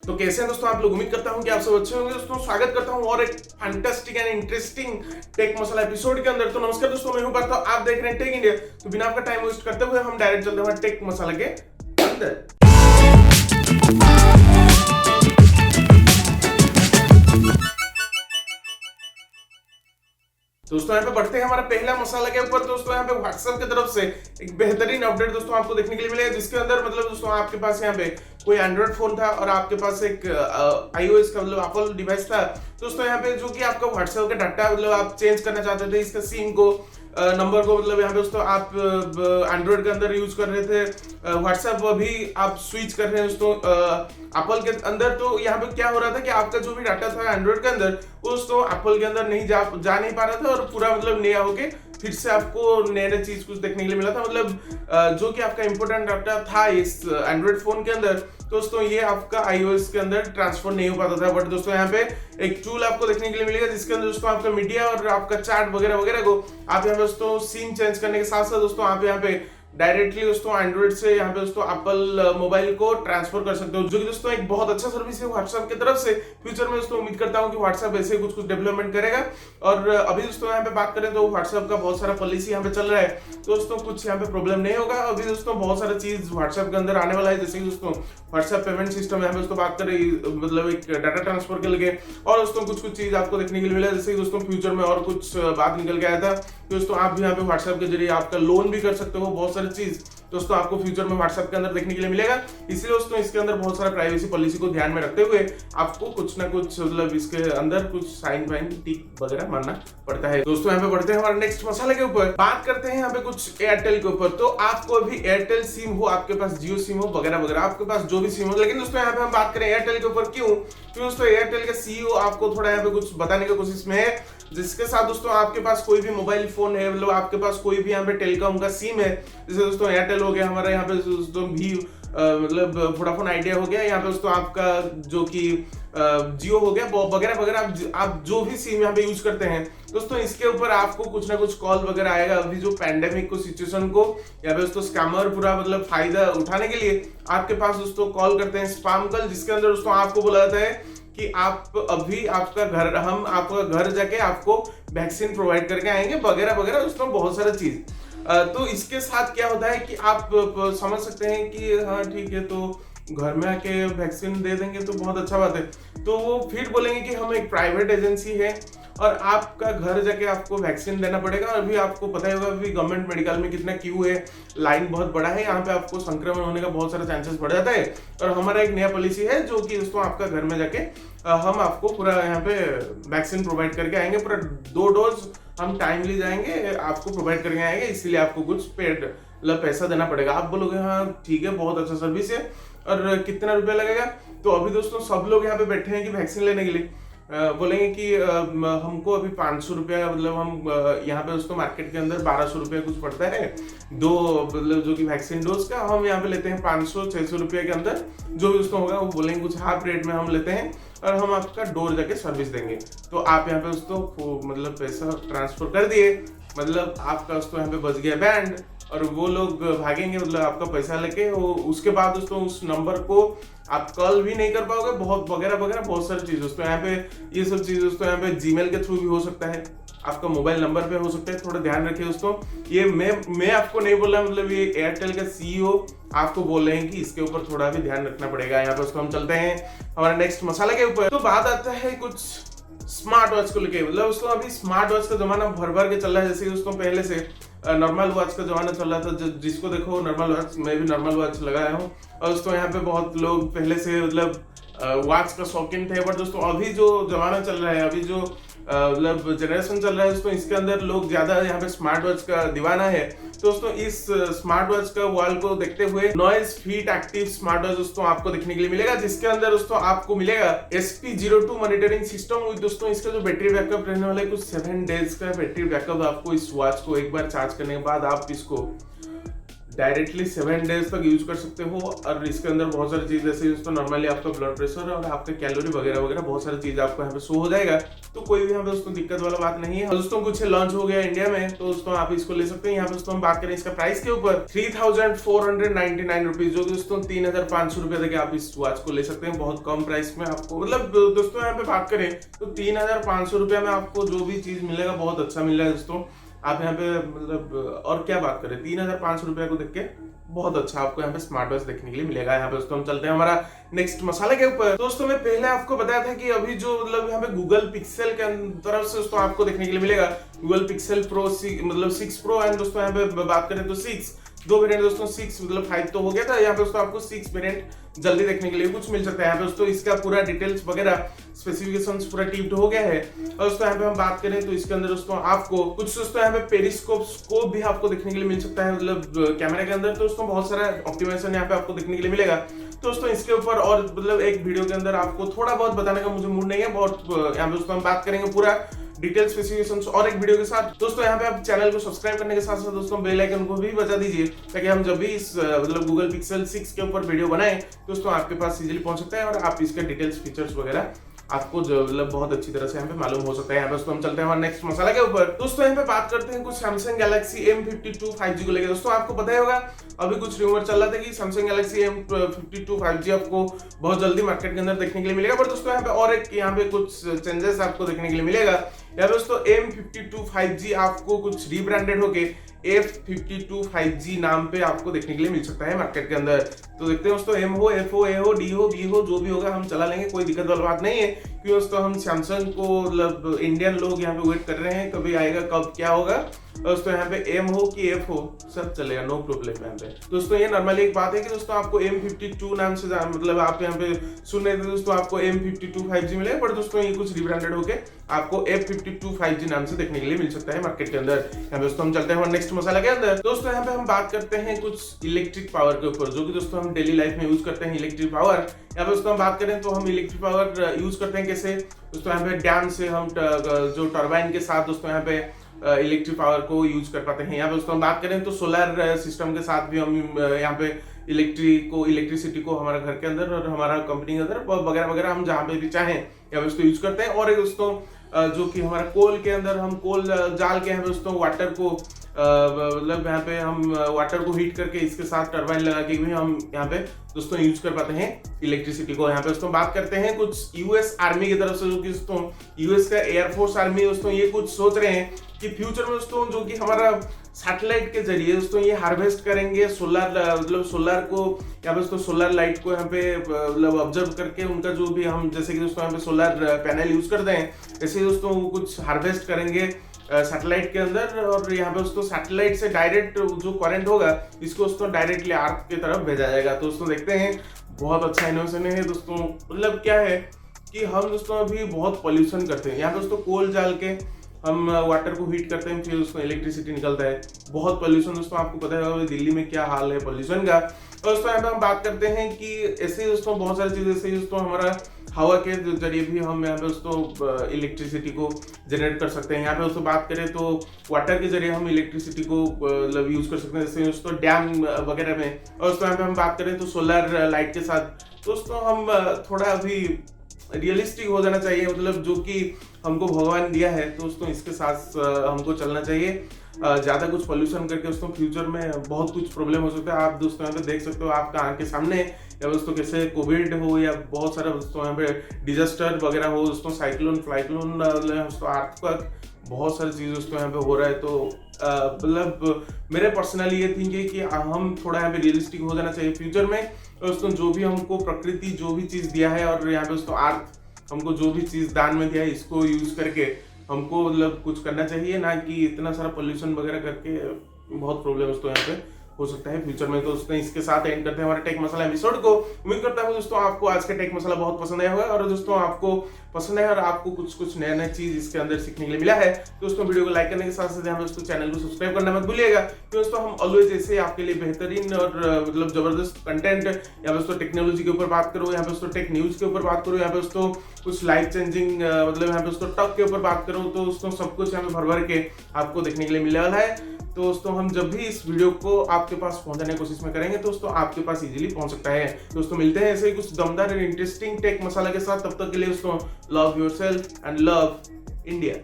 तो कैसे हैं दोस्तों आप लोग? उम्मीद करता हूं कि आप सब अच्छे होंगे। दोस्तों स्वागत करता हूं और एक fantastic and interesting tech masala episode के अंदर। तो नमस्कार दोस्तों, मैं हूं पार्थ, आप देख रहे हैं टेक इंडिया। तो बिना आपका टाइम वेस्ट करते हुए हम डायरेक्ट चलते हैं टेक मसाला के अंदर। दोस्तों यहाँ पे बढ़ते हैं हमारा पहला मसाला के ऊपर। दोस्तों यहाँ पे व्हाट्सएप की तरफ से एक बेहतरीन अपडेट दोस्तों आपको देखने के लिए मिलेगा, जिसके अंदर मतलब दोस्तों आपके पास यहाँ पे कोई एंड्रॉइड फोन था और आपके पास एक iOS का मतलब एप्पल डिवाइस था। दोस्तों यहाँ पे जो कि आपका व्हाट्सएप का डाटा मतलब आप चेंज करना चाहते थे, इसका सिम को नंबर को मतलब यहाँ पे दोस्तों आप एंड्रॉइड के अंदर यूज कर रहे थे, व्हाट्सएप अभी आप स्विच कर रहे हैं दोस्तों एप्पल के अंदर। तो यहाँ पे क्या हो रहा था कि आपका जो भी डाटा था एंड्रॉइड के अंदर वो दोस्तों एप्पल के अंदर नहीं जा नहीं पा रहा था और पूरा मतलब नया होके फिर से आपको नए नए चीज कुछ देखने के लिए मिला था। मतलब जो कि आपका इंपॉर्टेंट डाटा था इस एंड्रॉइड फोन के अंदर, दोस्तों ये आपका iOS के अंदर ट्रांसफर नहीं हो पाता था। बट दोस्तों यहाँ पे एक टूल आपको देखने के लिए मिलेगा, जिसके अंदर दोस्तों आपका मीडिया और आपका चैट वगैरह वगैरह को आप यहाँ पे दोस्तों सीन चेंज करने के साथ साथ दोस्तों आप यहाँ पे डायरेक्टली दोस्तों एंड्रॉइड से यहाँ पे दोस्तों एप्पल मोबाइल को ट्रांसफर कर सकते हो, जो कि दोस्तों एक बहुत अच्छा सर्विस है व्हाट्सएप की तरफ से। फ्यूचर में दोस्तों उम्मीद करता हूँ कि व्हाट्सएप ऐसे कुछ डेवलपमेंट करेगा। और अभी दोस्तों यहाँ पे बात करें तो व्हाट्सएप का बहुत सारा पॉलिसी यहाँ पे चल रहा है, तो दोस्तों कुछ यहाँ पे प्रॉब्लम नहीं होगा। अभी दोस्तों बहुत सारा चीज व्हाट्सएप के अंदर आने वाला है, जैसे कि दोस्तों व्हाट्सएप पेमेंट सिस्टम यहाँ पे दोस्तों बात करें मतलब एक डाटा ट्रांसफर के लिए, और दोस्तों कुछ चीज आपको देखने के लिए मिला, जैसे कि दोस्तों फ्यूचर में और कुछ बात निकल के आया था दोस्तों आप भी यहाँ पे व्हाट्सएप के जरिए आपका लोन भी कर सकते हो। बहुत सारी चीज दोस्तों आपको फ्यूचर में व्हाट्सएप के अंदर देखने के लिए मिलेगा। इसलिए दोस्तों इसके अंदर बहुत सारा प्राइवेसी पॉलिसी को ध्यान में रखते हुए आपको कुछ ना कुछ मतलब इसके अंदर कुछ साइन वाइन टिक वगैरह मानना पड़ता है। दोस्तों यहाँ पे बढ़ते हैं हमारे नेक्स्ट मसाले के ऊपर। बात करते हैं यहाँ पे कुछ एयरटेल के ऊपर। तो आपको अभी एयरटेल सिम हो, आपके पास जियो सिम हो वगैरह वगैरह, आपके पास जो भी सिम हो, लेकिन दोस्तों यहाँ पे हम बात करें एयरटेल के ऊपर। क्यों? क्योंकि दोस्तों एयरटेल के CEO आपको थोड़ा यहाँ पे कुछ बताने की कोशिश में है, जिसके साथ दोस्तों आपके पास कोई भी मोबाइल फोन है, मतलब आपके पास कोई भी यहाँ पे टेलीकॉम का सिम है, जैसे दोस्तों एयरटेल हो गया, हमारा यहाँ पे दोस्तों भी मतलब वोडाफोन आइडिया हो गया, यहाँ पे दोस्तों आपका जो कि जियो हो गया वगैरह वगैरह, आप जो भी सिम यहाँ पे यूज करते हैं दोस्तों, इसके ऊपर आपको कुछ ना कुछ कॉल वगैरह आएगा। अभी जो पैंडेमिक को सिचुएशन को यहाँ पे दोस्तों स्कैमर पूरा मतलब फायदा उठाने के लिए आपके पास दोस्तों कॉल करते हैं स्पैम कॉल, जिसके अंदर दोस्तों आपको बोला जाता है कि आप अभी आपका घर, हम आपका घर जाके आपको वैक्सीन प्रोवाइड करके आएंगे वगैरह वगैरह दोस्तों, बहुत सारा चीज। तो इसके साथ क्या होता है कि आप समझ सकते हैं कि हाँ ठीक है, तो घर में आके वैक्सीन दे देंगे तो बहुत अच्छा बात है। तो वो फिर बोलेंगे कि हम एक प्राइवेट एजेंसी है और आपका घर जाके आपको वैक्सीन देना पड़ेगा। अभी आपको पता ही होगा अभी गवर्नमेंट मेडिकल में कितना क्यू है, लाइन बहुत बड़ा है, यहाँ पे आपको संक्रमण होने का बहुत सारा चांसेस बढ़ जाता है। और हमारा एक नया पॉलिसी है जो कि दोस्तों आपका घर में जाके हम आपको पूरा यहाँ पे वैक्सीन प्रोवाइड करके आएंगे, पूरा 2 डोज हम टाइमली जाएंगे आपको प्रोवाइड करके आएंगे, इसीलिए आपको कुछ पेड मतलब पैसा देना पड़ेगा। आप बोलोगे हाँ ठीक है, बहुत अच्छा सर्विस है और कितना रुपया लगेगा? तो अभी दोस्तों सब लोग यहाँ पे बैठे हैं कि वैक्सीन लेने के लिए बोलेंगे कि हमको अभी 500 रुपया मतलब हम यहाँ पे दोस्तों मार्केट के अंदर 1200 रुपया कुछ पड़ता है दो मतलब जो कि वैक्सीन डोज का, हम यहाँ पे लेते हैं 500-600 रुपया के अंदर, जो भी दोस्तों होगा वो बोलेंगे कुछ हाफ रेट में हम लेते हैं और हम आपका डोर जाके सर्विस देंगे। तो आप यहाँ पे दोस्तों मतलब पैसा ट्रांसफर कर दिए, मतलब आपका दोस्तों यहाँ पे बच गया बैंड और वो लोग भागेंगे मतलब आपका पैसा लेके। उसके बाद दोस्तों उस नंबर को आप कॉल भी नहीं कर पाओगे, बहुत वगैरह वगैरह बहुत सारी चीज दोस्तों यहाँ पे, ये सब चीज दोस्तों यहाँ पे जीमेल के थ्रू भी हो सकता है, आपका मोबाइल नंबर पे हो सकता है। थोड़ा ध्यान रखिए दोस्तों, ये मैं आपको नहीं बोल रहा, मतलब ये एयरटेल का CEO आपको बोल रहे हैं कि इसके ऊपर थोड़ा भी ध्यान रखना पड़ेगा। यहाँ पे उसको हम चलते हैं हमारे नेक्स्ट मसाला के ऊपर। तो बात आता है कुछ स्मार्ट वॉच को लेके। मतलब दोस्तों अभी स्मार्ट वॉच का जमाना भर भर के चल रहा है, जैसे दोस्तों पहले से नॉर्मल वॉच का जमाना चल रहा था, जिसको देखो नॉर्मल वॉच, मैं भी नॉर्मल वॉच लगाया हूँ और दोस्तों यहाँ पे बहुत लोग पहले से मतलब वॉच का शौकीन थे। बट दोस्तों अभी जो जमाना चल रहा है, अभी जो मतलब जनरेशन चल रहा है दोस्तों, इसके अंदर लोग ज्यादा यहाँ पे स्मार्ट वॉच का दीवाना है। तो दोस्तों इस स्मार्ट वॉच का वॉल को देखते हुए NoiseFit Active Samrt दोस्तों आपको देखने के लिए मिलेगा, जिसके अंदर दोस्तों आपको मिलेगा SP02 मॉनिटरिंग सिस्टम विद दोस्तों इसका जो बैटरी बैकअप रहने वाला है कुछ 7 डेज का बैटरी बैकअप। आपको इस वॉच को एक बार चार्ज करने के बाद आप इसको डायरेक्टली 7 डेज तक यूज कर सकते हो। और इसके अंदर बहुत सारी चीज जैसे दोस्तों नॉर्मली आपका ब्लड प्रेशर और आपका कैलोरी वगैरह वगैरह बहुत सारी चीज आपको यहाँ पे शो हो जाएगा, तो कोई भी यहाँ पे दोस्तों दिक्कत वाला बात नहीं है। दोस्तों कुछ लॉन्च हो गया इंडिया में, तो दोस्तों आप इसको ले सकते हैं। यहाँ पे दोस्तों हम बात करें इसका प्राइस के ऊपर 3499 रुपीज, जो दोस्तों 3500 रुपए तक आप इस वॉच को ले सकते हैं बहुत कम प्राइस में आपको। मतलब दोस्तों यहाँ पे बात करें तो 3500 रुपए में आपको जो भी चीज मिलेगा बहुत अच्छा मिल रहा है दोस्तों। आप यहाँ पे मतलब और क्या बात करें, 3500 रुपए को देख के बहुत अच्छा आपको यहाँ पे स्मार्ट वॉच देखने के लिए मिलेगा। यहाँ पे दोस्तों हम चलते हैं हमारा नेक्स्ट मसाला के ऊपर। दोस्तों मैं पहले आपको बताया था कि अभी जो मतलब यहाँ पे गूगल पिक्सल के तरफ से दोस्तों आपको देखने के लिए मिलेगा गूगल पिक्सल प्रो मतलब 6 प्रो एंड दोस्तों यहाँ पे बात करें तो 6 दो वेरिएंट दोस्तों 6 मतलब 5 तो हो गया था, यहाँ पे दोस्तों आपको 6 वेरिएंट जल्दी देखने के लिए कुछ मिल सकता है। यहाँ पे दोस्तों इसका पूरा डिटेल्स वगैरह स्पेसिफिकेशंस पूरा टिप्ड हो गया है। और दोस्तों यहाँ पे हम बात करें तो इसके अंदर दोस्तों आपको कुछ दोस्तों यहाँ पे पेरिस्कोप स्कोप भी आपको देखने के लिए मिल सकता है, मतलब कैमरे के अंदर। तो दोस्तों बहुत सारा ऑप्टिमाइजेशन यहाँ पे आपको देखने के लिए मिलेगा। तो दोस्तों इसके ऊपर और मतलब एक वीडियो के अंदर आपको थोड़ा बहुत बताने का मुझे मूड नहीं है, बहुत यहाँ पे दोस्तों हम बात करेंगे पूरा डिटेल स्पेसिफिकेशंस और एक वीडियो के साथ। दोस्तों यहाँ पे आप चैनल को सब्सक्राइब करने के साथ साथ दोस्तों बेल आइकन को भी बजा दीजिए, ताकि हम जब भी इस मतलब गूगल पिक्सल 6 के ऊपर वीडियो बनाएं दोस्तों आपके पास इजीली पहुंच सकता है और आप इसके डिटेल्स फीचर्स वगैरह आपको मतलब बहुत अच्छी तरह से यहाँ पे मालूम हो सकता है। यहाँ पे दोस्तों हम चलते हैं हमारे नेक्स्ट मसाला के ऊपर। दोस्तों यहाँ पे बात करते हैं कुछ सैमसंग गैलेक्सी M52 5G को लेकर। दोस्तों आपको पता ही होगा अभी कुछ रूमर चल रहा था कि सैमसंग गैलेक्सी M52 5G आपको बहुत जल्दी मार्केट के अंदर देखने के लिए मिलेगा। पर दोस्तों यहाँ पे और एक यहाँ पे कुछ चेंजेस आपको देखने के लिए मिलेगा। यहाँ पे दोस्तों M52 5G आपको कुछ रीब्रांडेड होके F52 5G नाम पे आपको देखने के लिए मिल सकता है मार्केट के अंदर। तो देखते हैं दोस्तों M हो F हो A हो D हो B हो जो भी होगा हम चला लेंगे, कोई दिक्कत वाली बात नहीं है, क्योंकि दोस्तों हम सैमसंग को मतलब इंडियन लोग यहाँ पे वेट कर रहे हैं कभी आएगा कब क्या होगा। दोस्तों यहाँ पे M हो कि F हो सब चलेगा, नो प्रॉब्लम यहाँ पे। दोस्तों ये नॉर्मली एक बात है कि दोस्तों आपको M52 नाम से मतलब आप यहाँ पे सुन रहे थे दोस्तों आपको M52 5G मिलेगा, पर दोस्तों ये कुछ रिब्रांडेड होके आपको F52 5G नाम से देखने के लिए मिल सकता है मार्केट के अंदर। यहाँ दोस्तों हम चलते हैं हमारे नेक्स्ट मसाला के अंदर। दोस्तों यहाँ पे हम बात करते हैं कुछ इलेक्ट्रिक पावर के ऊपर, जो कि दोस्तों हम डेली लाइफ में यूज करते हैं इलेक्ट्रिक पावर। यहाँ पे दोस्तों हम बात करें तो हम इलेक्ट्रिक पावर यूज करते हैं कैसे। दोस्तों यहाँ पे डैम से हम जो टर्बाइन के साथ दोस्तों यहाँ पे इलेक्ट्रिक पावर को यूज कर पाते हैं। यहाँ पे दोस्तों हम बात करें तो सोलर सिस्टम के साथ भी हम यहाँ पे इलेक्ट्रिसिटी को हमारे घर के अंदर और हमारा कंपनी के अंदर वगैरह वगैरह हम जहाँ पे भी चाहें यहाँ पे दोस्तों यूज करते हैं। और दोस्तों जो कि हमारा कोल के अंदर हम कोल जाल के यहाँ पे दोस्तों वाटर को मतलब यहाँ पे हम वाटर को हीट करके इसके साथ टरबाइन लगा के भी हम यहाँ पे दोस्तों यूज कर पाते हैं इलेक्ट्रिसिटी को। यहाँ पे दोस्तों बात करते हैं कुछ यूएस आर्मी की तरफ से, जो कि दोस्तों यूएस का एयरफोर्स आर्मी दोस्तों ये कुछ सोच रहे हैं कि फ्यूचर में दोस्तों जो कि हमारा सैटेलाइट के जरिए दोस्तों ये हार्वेस्ट करेंगे सोलर मतलब सोलर को यहाँ पे दोस्तों सोलर लाइट को यहाँ पे मतलब ऑब्जर्व करके उनका जो भी हम जैसे कि दोस्तों यहाँ पे सोलर पैनल यूज करते हैं ऐसे दोस्तों वो कुछ हार्वेस्ट करेंगे सैटेलाइट के अंदर। और यहाँ पे दोस्तों सैटेलाइट से डायरेक्ट जो करंट होगा इसको दोस्तों डायरेक्टली अर्थ की तरफ भेजा जाएगा। तो दोस्तों देखते हैं बहुत अच्छा इनोवेशन है दोस्तों। मतलब क्या है कि हम दोस्तों अभी बहुत पॉल्यूशन करते हैं, यहाँ पे दोस्तों कोल जाल के हम वाटर को हीट करते हैं फिर उसको इलेक्ट्रिसिटी निकलता है, बहुत पॉल्यूशन दोस्तों आपको पता है दिल्ली में क्या हाल है पॉल्यूशन का। और दोस्तों यहाँ पे हम बात करते हैं कि ऐसे ही दोस्तों बहुत सारी चीजें ऐसे ही दोस्तों हमारा हवा के जरिए भी हम यहाँ पे दोस्तों इलेक्ट्रिसिटी को जनरेट कर सकते हैं। यहाँ पे दोस्तों बात करें तो वाटर के जरिए हम इलेक्ट्रिसिटी को मतलब यूज कर सकते हैं जैसे दोस्तों डैम वगैरह में। और दोस्तों यहाँ पे हम बात करें तो सोलर लाइट के साथ दोस्तों हम थोड़ा अभी रियलिस्टिक हो जाना चाहिए, मतलब जो कि हमको भगवान दिया है तो दोस्तों इसके साथ हमको चलना चाहिए। ज्यादा कुछ पॉल्यूशन करके दोस्तों फ्यूचर में बहुत कुछ प्रॉब्लम हो सकता है। आप दोस्तों यहाँ पे देख सकते हो आपका आंख के सामने या दोस्तों कैसे कोविड हो या बहुत सारा दोस्तों यहाँ पे डिजास्टर वगैरह हो दोस्तों, साइक्लोन फ्लाइक्लोन दोस्तों अर्थक्वेक बहुत सारी चीज दोस्तों यहाँ पे हो रहा है। तो मतलब मेरे पर्सनली ये थिंक है कि हम थोड़ा यहाँ पे रियलिस्टिक हो जाना चाहिए फ्यूचर में। दोस्तों जो भी हमको प्रकृति जो भी चीज दिया है और यहाँ पे दोस्तों अर्थ हमको जो भी चीज दान में दिया है इसको यूज करके हमको मतलब कुछ करना चाहिए, ना कि इतना सारा पोल्यूशन वगैरह करके बहुत प्रॉब्लम दोस्तों यहाँ पे हो सकता है फ्यूचर में। तो दोस्तों इसके साथ एंड करते हैं हमारे टेक मसाला एपिसोड को। उम्मीद करता हूँ दोस्तों आपको आज का टेक मसाला बहुत पसंद आया होगा और दोस्तों आपको पसंद है और आपको कुछ नया नया चीज इसके अंदर सीखने के लिए मिला है। दोस्तों वीडियो को लाइक करने के साथ साथ यहाँ दोस्तों चैनल को सब्सक्राइब करना मत भूलिएगा। तो दोस्तों हम ऑलवेज ऐसे आपके लिए बेहतरीन और मतलब जबरदस्त कंटेंट यहाँ दोस्तों टेक्नोलॉजी के ऊपर बात करो, यहाँ पे दोस्तों टेक न्यूज के ऊपर बात करो, यहाँ पे दोस्तों कुछ लाइफ चेंजिंग मतलब यहाँ पे दोस्तों टॉक के ऊपर बात करो, तो दोस्तों सब कुछ यहाँ पे भर भर के आपको देखने के लिए मिलने वाला है। तो दोस्तों हम जब भी इस वीडियो को आपके पास पहुंचाने की कोशिश में करेंगे तो दोस्तों आपके पास इजीली पहुंच सकता है। दोस्तों मिलते हैं ऐसे ही कुछ दमदार और इंटरेस्टिंग टेक मसाला के साथ, तब तक के लिए दोस्तों love yourself and love India.